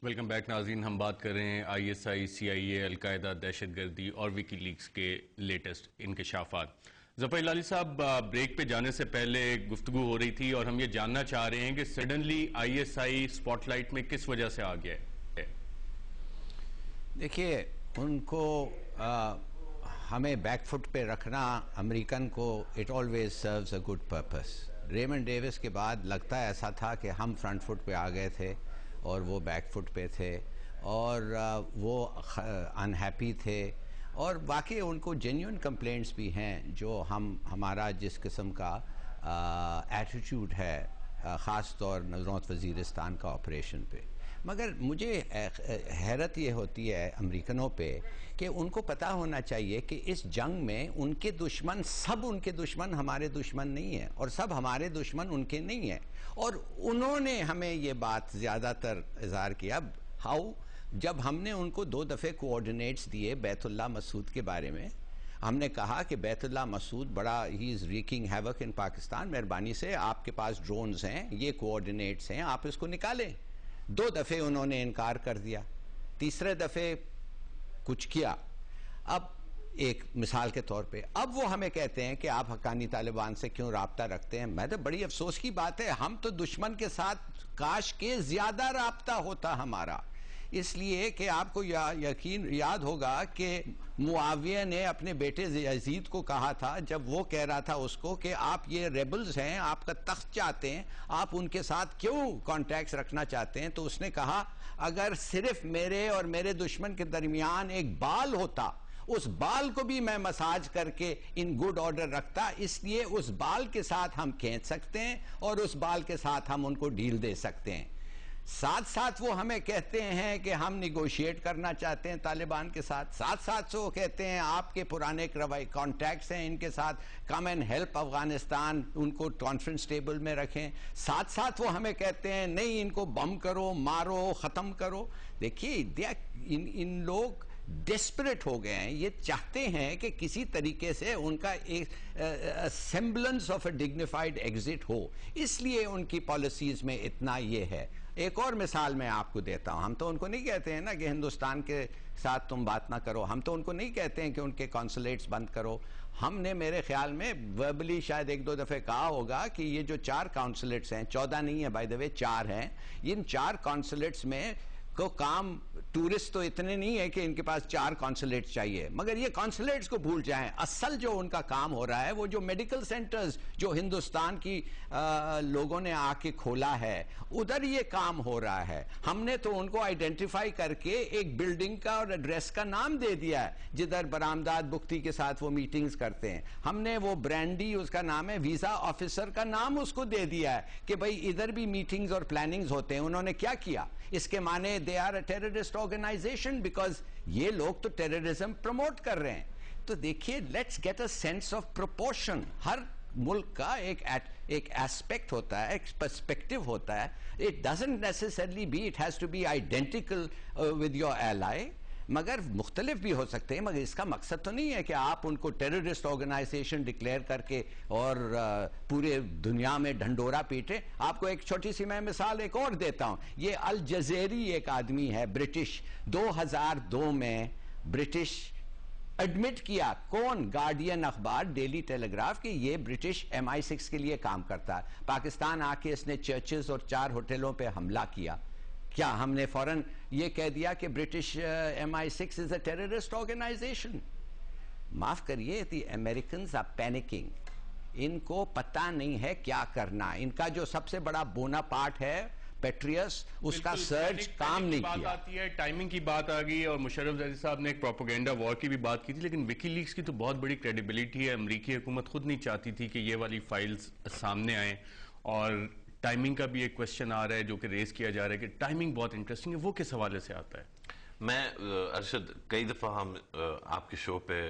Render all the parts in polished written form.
Welcome back ناظرین. ہم بات کر رہے ہیں آئی ایس آئی، سی آئی اے، القاعدہ، دہشت گردی اور وکی لیکس کے لیٹسٹ انکشافات. ظفر ہلالی صاحب، بریک پہ جانے سے پہلے گفتگو ہو رہی تھی اور ہم یہ جاننا چاہ رہے ہیں کہ suddenly I S I spot light میں کس وجہ سے آ گیا ہے؟ دیکھیے، ان کو ہمیں بیک فٹ پہ رکھنا امریکن کو it always serves a good purpose. Raymond Davis کے بعد لگتا ایسا تھا کہ ہم فرنٹ فٹ پہ آ گئے تھے اور وہ بیک فٹ پہ تھے اور وہ انہیپی تھے، اور واقعی ان کو جینیون کمپلینٹس بھی ہیں جو ہمارا جس قسم کا ایٹیٹیوڈ ہے خاص طور نظرات وزیرستان کا آپریشن پہ. مگر مجھے حیرت یہ ہوتی ہے امریکنوں پہ کہ ان کو پتہ ہونا چاہیے کہ اس جنگ میں ان کے دشمن ہمارے دشمن نہیں ہیں اور سب ہمارے دشمن ان کے نہیں ہیں. اور انہوں نے ہمیں یہ بات زیادہ تر اظہار کیا. جب ہم نے ان کو 2 دفعے کوآرڈینیٹس دیے بیت اللہ مسعود کے بارے میں، ہم نے کہا کہ بیت اللہ مسعود بڑا ہی از ریکنگ ہیوک ان پاکستان، مہربانی سے آپ کے پاس ڈرونز ہیں، یہ کوآرڈینیٹس ہیں، آپ اس کو نکالیں. 2 دفعے انہوں نے انکار کر دیا، تیسرے دفعے کچھ کیا. اب ایک مثال کے طور پہ اب وہ ہمیں کہتے ہیں کہ آپ حقانی طالبان سے کیوں رابطہ رکھتے ہیں. میں تو بڑی افسوس کی بات ہے، ہم تو دشمن کے ساتھ کاش کے زیادہ رابطہ ہوتا ہمارا، اس لیے کہ آپ کو یاد ہوگا کہ معاویہ نے اپنے بیٹے یزید کو کہا تھا جب وہ کہہ رہا تھا اس کو کہ آپ یہ ریبلز ہیں، آپ کا تخت چاہتے ہیں، آپ ان کے ساتھ کیوں کانٹیکٹس رکھنا چاہتے ہیں؟ تو اس نے کہا اگر صرف میرے اور میرے دشمن کے درمیان ایک بال ہوتا، اس بال کو بھی میں مساج کر کے ان گڈ آرڈر رکھتا، اس لیے اس بال کے ساتھ ہم کھینچ سکتے ہیں اور اس بال کے ساتھ ہم ان کو ڈھیل دے سکتے ہیں. ساتھ ساتھ وہ ہمیں کہتے ہیں کہ ہم نیگوشیٹ کرنا چاہتے ہیں طالبان کے ساتھ، ساتھ وہ کہتے ہیں آپ کے پرانے کانٹیکٹس ہیں ان کے ساتھ، کم اینڈ ہیلپ افغانستان، ان کو کانفرنس ٹیبل میں رکھیں. ساتھ وہ ہمیں کہتے ہیں نہیں ان کو بم کرو، مارو، ختم کرو. دیکھیے ان لوگ ڈیسپریٹ ہو گئے ہیں، یہ چاہتے ہیں کہ کسی طریقے سے ان کا ایک semblance of a dignified exit ہو، اس لیے ان کی پالیسیز میں اتنا یہ ہے. ایک اور مثال میں آپ کو دیتا ہوں. ہم تو ان کو نہیں کہتے ہیں نا کہ ہندوستان کے ساتھ تم بات نہ کرو، ہم تو ان کو نہیں کہتے ہیں کہ ان کے کانسولیٹس بند کرو. ہم نے میرے خیال میں وربلی شاید 1-2 دفعے کہا ہوگا کہ یہ جو 4 کانسولیٹس ہیں، 14 نہیں ہے بائی دا وے، 4 ہیں، ان 4 کانسولیٹس میں کو کام ٹورسٹ تو اتنے نہیں ہے کہ ان کے پاس 4 کانسولیٹس چاہیے، مگر یہ کانسولیٹس کو بھول جائیں. اصل جو ان کا کام ہو رہا ہے وہ جو میڈیکل سینٹرز جو ہندوستان کی لوگوں نے آ کے کھولا ہے ادھر یہ کام ہو رہا ہے. ہم نے تو ان کو آئیڈینٹیفائی کر کے ایک بلڈنگ کا اور ایڈریس کا نام دے دیا ہے جدھر برآمدات بختی کے ساتھ وہ میٹنگز کرتے ہیں. ہم نے وہ برانڈی، اس کا نام ہے، ویزا آفیسر کا نام اس کو دے دیا ہے کہ بھئی ادھر بھی میٹنگز اور پلاننگز ہوتے ہیں. انہوں نے کیا کیا؟ اس کے معنی they are a terrorist organization because یہ لوگ تو ٹیررزم پروموٹ کر رہے ہیں. تو دیکھیے let's get a sense of proportion. ہر ملک کا ایک ایسپیکٹ ہوتا ہے، ایک پرسپیکٹو ہوتا ہے. It doesn't necessarily be, it has to be identical with your ally, مگر مختلف بھی ہو سکتے ہیں. مگر اس کا مقصد تو نہیں ہے کہ آپ ان کو ٹیررسٹ آرگنائزیشن ڈکلیئر کر کے اور پورے دنیا میں ڈھنڈورا پیٹے. آپ کو ایک چھوٹی سی میں مثال ایک اور دیتا ہوں. یہ الجزیری ایک آدمی ہے برٹش، 2002 میں برٹش ایڈمٹ کیا، کون؟ گارڈین اخبار، ڈیلی ٹیلیگراف، کہ یہ برٹش MI6 کے لیے کام کرتا ہے. پاکستان آ کے اس نے چرچز اور 4 ہوٹلوں پہ حملہ کیا. کیا ہم نے فوراً یہ کہہ دیا کہ British MI6 is a terrorist organisation? معاف کریے، دی امریکنز آر پینکنگ. ان کو پتہ نہیں ہے کیا کرنا. ان کا جو سب سے بڑا بونا پارٹ ہے پیٹریس، اس کا سرچ کام نہیں کیا. بات آتی ہے، ٹائمنگ کی بات آ گئی، اور مشرف زیدی صاحب نے ایک پروپیگنڈا وار کی بھی بات کی تھی، لیکن وکی لیکس کی تو بہت بڑی کریڈیبلٹی ہے. امریکی حکومت خود نہیں چاہتی تھی کہ یہ والی فائلز سامنے آئیں، اور ٹائمنگ کا بھی ایک کوشچن آ رہا ہے جو کہ ریز کیا جا رہا ہے کہ ٹائمنگ بہت انٹرسٹنگ ہے. وہ کس حوالے سے آتا ہے؟ میں ارشد، کئی دفعہ ہم آپ کے شو پہ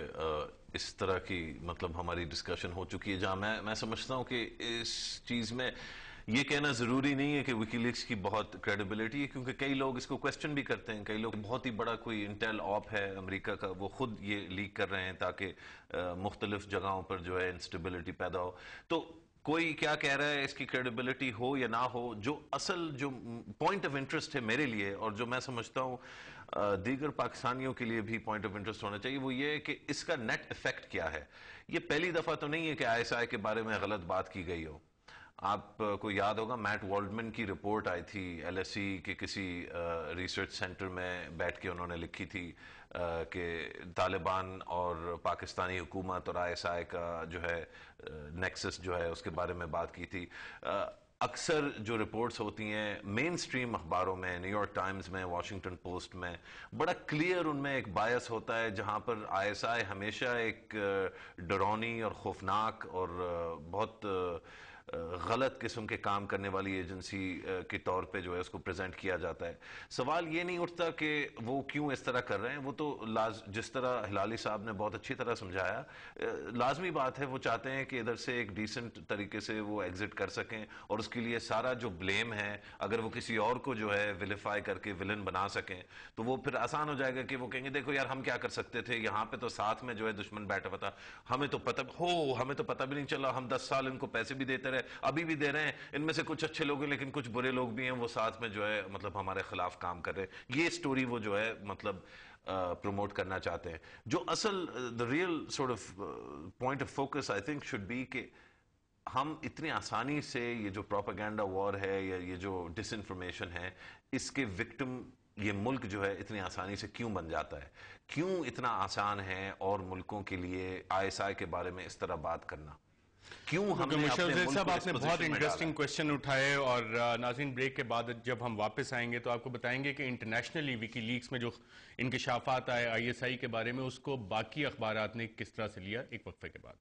اس طرح کی مطلب ہماری ڈسکشن ہو چکی ہے جہاں میں سمجھتا ہوں کہ اس چیز میں یہ کہنا ضروری نہیں ہے کہ وکی لیکس کی بہت کریڈیبلٹی ہے، کیونکہ کئی لوگ اس کو کویسچن بھی کرتے ہیں. کئی لوگ بہت ہی بڑا کوئی انٹیل آپ ہے امریکہ کا، وہ خود یہ لیک کر رہے ہیں تاکہ مختلف جگہوں پر جو ہے انسٹیبلٹی پیدا ہو. تو کوئی کیا کہہ رہا ہے اس کی کریڈیبلٹی ہو یا نہ ہو، جو اصل جو پوائنٹ آف انٹرسٹ ہے میرے لیے، اور جو میں سمجھتا ہوں دیگر پاکستانیوں کے لیے بھی پوائنٹ آف انٹرسٹ ہونا چاہیے، وہ یہ ہے کہ اس کا نیٹ افیکٹ کیا ہے. یہ پہلی دفعہ تو نہیں ہے کہ ISI کے بارے میں غلط بات کی گئی ہو. آپ کو یاد ہوگا میٹ والڈمن کی رپورٹ آئی تھی LSE کے کسی ریسرچ سینٹر میں بیٹھ کے، انہوں نے لکھی تھی کہ طالبان اور پاکستانی حکومت اور ISI کا جو ہے نیکسس جو ہے اس کے بارے میں بات کی تھی. اکثر جو رپورٹس ہوتی ہیں مین سٹریم اخباروں میں، نیو یارک ٹائمز میں، واشنگٹن پوسٹ میں، بڑا کلیئر ان میں ایک بایس ہوتا ہے جہاں پر ISI ہمیشہ ایک ڈرونی اور خوفناک اور بہت غلط قسم کے کام کرنے والی ایجنسی کے طور پہ جو ہے اس کو پریزنٹ کیا جاتا ہے. سوال یہ نہیں اٹھتا کہ وہ کیوں اس طرح کر رہے ہیں. وہ تو جس طرح ہلالی صاحب نے بہت اچھی طرح سمجھایا، لازمی بات ہے وہ چاہتے ہیں کہ ادھر سے ایک ڈیسنٹ طریقے سے وہ ایگزٹ کر سکیں، اور اس کے لیے سارا جو بلیم ہے اگر وہ کسی اور کو جو ہے ویلیفائی کر کے ولن بنا سکیں تو وہ پھر آسان ہو جائے گا کہ وہ کہیں گے دیکھو یار ہم کیا کر سکتے تھے، یہاں پہ تو ساتھ میں جو ہے دشمن بیٹھا ہوا تھا، ہمیں تو پتہ بھی نہیں چلا، ہم 10 سال ان کو پیسے بھی دیتے رہے، ابھی بھی دے رہے ہیں، ان میں سے کچھ اچھے لوگ ہیں لیکن کچھ برے لوگ بھی ہیں، وہ ساتھ میں جو ہے مطلب ہمارے خلاف کام کر رہے ہیں. یہ سٹوری وہ جو ہے مطلب پروموٹ کرنا چاہتے ہیں. جو اصل the real sort of point of focus I think should be کہ ہم اتنی آسانی سے یہ جو پروپیگنڈا وار ہے یا یہ جو ڈس انفارمیشن ہے، اس کے وکٹم یہ ملک جو ہے اتنی آسانی سے کیوں بن جاتا ہے، کیوں اتنا آسان ہے اور ملکوں کے لیے ISI کے بارے میں اس طرح بات کرنا، کیوں ہم نے اپنے ملک صاحب کو آپ اس نے بہت پوزیشن میں ڈالا. انٹرسٹنگ کوشچن اٹھائے، اور ناظرین بریک کے بعد جب ہم واپس آئیں گے تو آپ کو بتائیں گے کہ انٹرنیشنلی وکی لیکس میں جو انکشافات آئے ISI کے بارے میں، اس کو باقی اخبارات نے کس طرح سے لیا. ایک وقفے کے بعد.